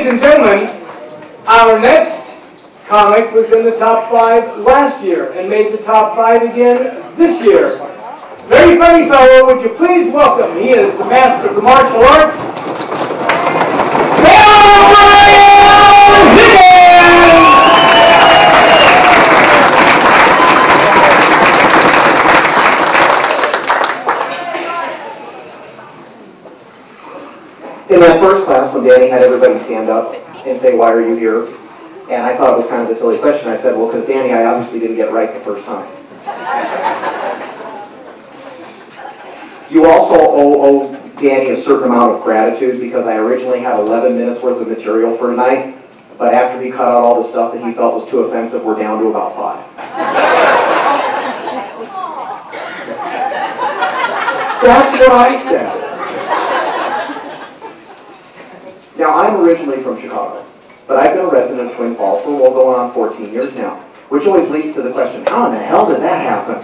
ladies and gentlemen, our next comic was in the top 5 last year and made the top 5 again this year. Very funny fellow, would you please welcome, he is the master of the martial arts, In that first class, when Danny had everybody stand up and say, "Why are you here?" and I thought it was kind of a silly question, I said, "Well, because Danny, I obviously didn't get it right the first time." You also owe Danny a certain amount of gratitude because I originally had 11 minutes worth of material for tonight, but after he cut out all the stuff that he felt was too offensive, we're down to about 5. That's what I said. Now, I'm originally from Chicago, but I've been a resident of Twin Falls for well going on 14 years now, which always leads to the question, how in the hell did that happen?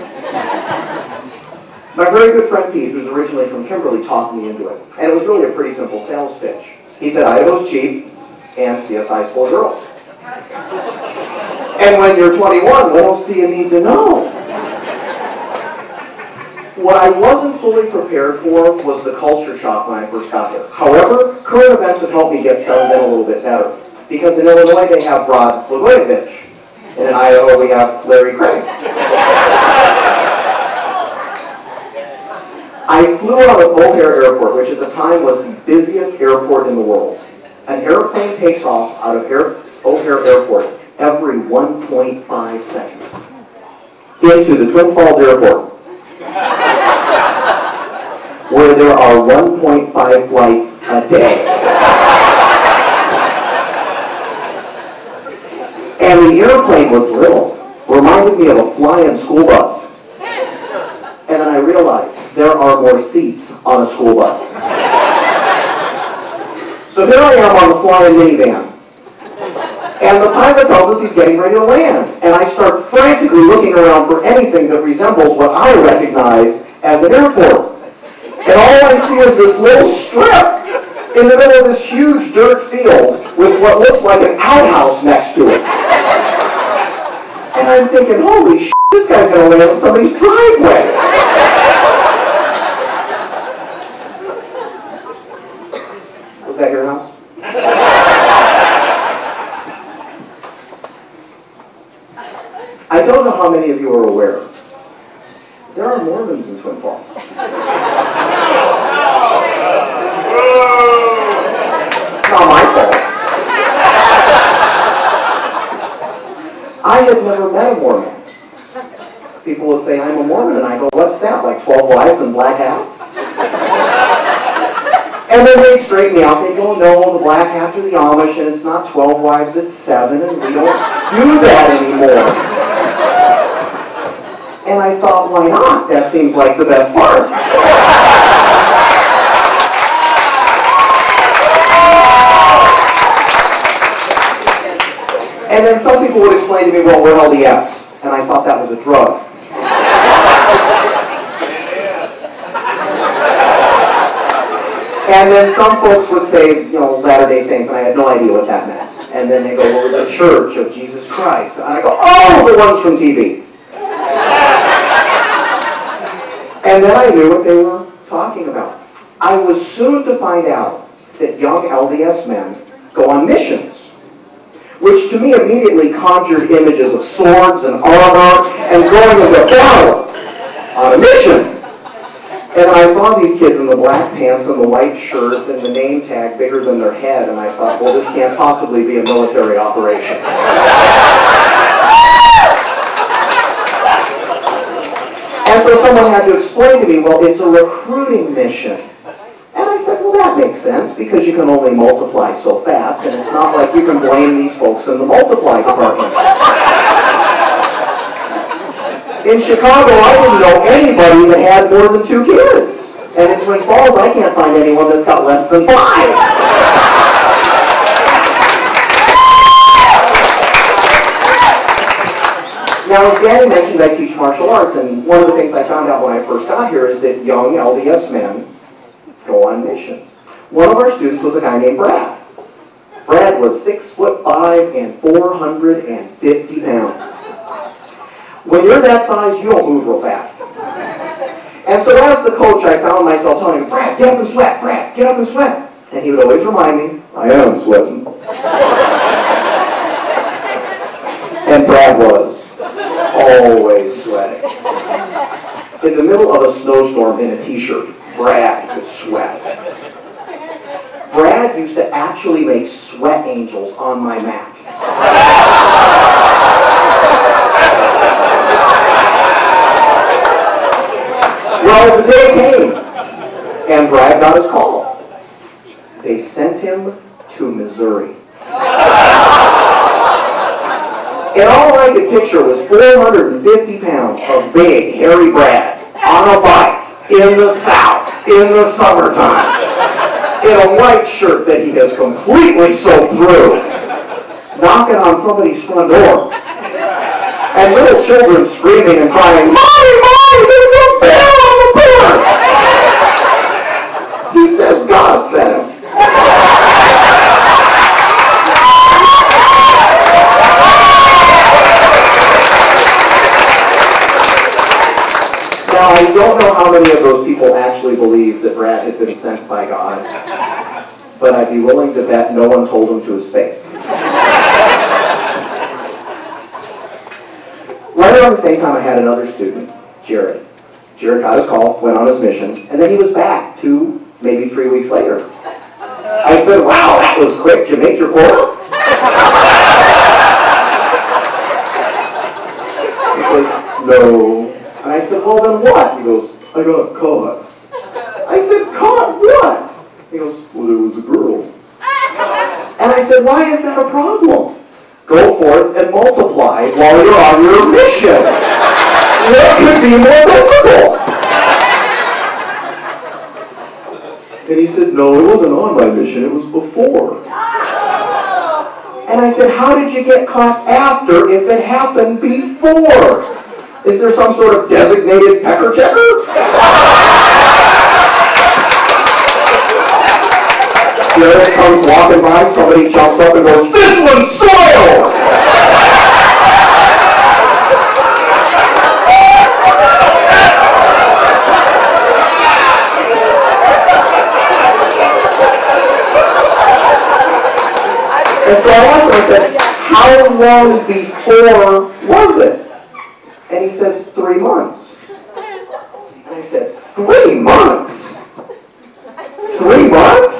My very good friend Pete, who's originally from Kimberly, talked me into it, and it was really a pretty simple sales pitch. He said, Idaho's cheap, and CSI's full of girls. And when you're 21, what else do you need to know? What I wasn't fully prepared for was the culture shock when I first got there. However, current events have helped me get settled in a little bit better. Because in Illinois they have Rod Blagojevich, and in Idaho we have Larry Craig. I flew out of O'Hare Airport, which at the time was the busiest airport in the world. An airplane takes off out of O'Hare Airport every 1.5 seconds into the Twin Falls Airport, where there are 1.5 flights a day. And the airplane was little, reminded me of a flying school bus. And then I realized there are more seats on a school bus. So here I am on the flying minivan. And the pilot tells us he's getting ready to land. And I start frantically looking around for anything that resembles what I recognize as an airport. And all I see is this little strip in the middle of this huge dirt field with what looks like an outhouse next to it. And I'm thinking, holy shit, this guy's going to land in somebody's driveway. Was that your house? I don't know how many of you are aware. There are Mormons in Twin Falls. It's not my fault. I had never met a Mormon. People would say, I'm a Mormon, and I go, what's that, like 12 wives and black hats? And then they'd straighten me out. They go, no, the black hats are the Amish, and it's not 12 wives, it's 7, and we don't do that anymore. And I thought, why not? That seems like the best part. And then some people would explain to me, well, we're LDS. And I thought that was a drug. And then some folks would say, you know, Latter-day Saints, and I had no idea what that meant. And then they go, well, we're the Church of Jesus Christ. And I go, oh, the ones from TV. And then I knew what they were talking about. I was soon to find out that young LDS men go on missions, which to me immediately conjured images of swords and armor and going into battle on a mission. And I saw these kids in the black pants and the white shirt and the name tag bigger than their head, and I thought, well, this can't possibly be a military operation. And so someone had to explain to me, well, it's a recruiting mission. And I said, well, that makes sense, because you can only multiply so fast, and it's not like you can blame these folks in the multiply department. In Chicago, I didn't know anybody that had more than 2 kids. And in Twin Falls, I can't find anyone that's got less than 5. Now, as Danny mentioned, I teach martial arts, and one of the things I found out when I first got here is that young LDS men go on missions. One of our students was a guy named Brad. Brad Brad was 6'5" and 450 pounds. When you're that size, you don't move real fast. And so as the coach, I found myself telling him, Brad, get up and sweat, Brad, get up and sweat. And he would always remind me, I am sweating. And Brad was always sweating. In the middle of a snowstorm in a t-shirt, Brad could sweat. Brad used to actually make sweat angels on my mat. Well, the day came, and Brad got his call. They sent him to Missouri. And all I could picture was 450 pounds of big, hairy Brad on a bike in the South in the summertime in a white shirt that he has completely soaked through, knocking on somebody's front door. And little children screaming and crying, Mommy, Mommy, there's a bear on the porch! He says God sent him. Now, I don't know how many of those people actually believe that Brad had been sent by God, but I'd be willing to bet no one told him to his face. Right around the same time, I had another student, Jared. Jared got his call, went on his mission, and then he was back 2, maybe 3 weeks later. I said, wow, that was quick. Did you make your quota? He goes, no. And I said, well, then what? He goes, I got caught. I said, caught what? He goes, well, there was a girl. And I said, why is that a problem? Go forth and multiply while you're on your mission. What could be more difficult? And he said, no, it wasn't on my mission, it was before. And I said, how did you get caught after if it happened before? Is there some sort of designated pecker checker? Jared comes walking by, somebody jumps up and goes, this one's soiled! And so I asked him, I said, how long before was it? And he says, 3 months. And I said, 3 months? 3 months?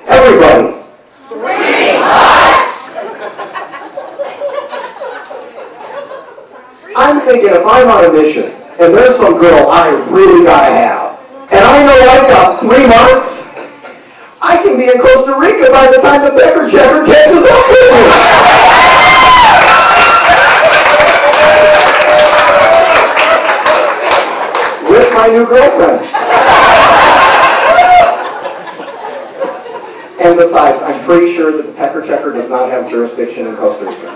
Everybody. 3 months! I'm thinking if I'm on a mission, and there's some girl I really gotta have, and I know I've got 3 months, I can be in Costa Rica by the time the pecker checker catches up with me. With my new girlfriend. And besides, I'm pretty sure that the pecker checker does not have jurisdiction in Costa Rica.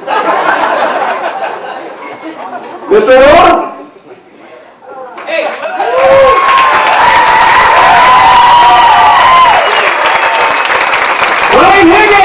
Mr. Marona? Hey! Higgins!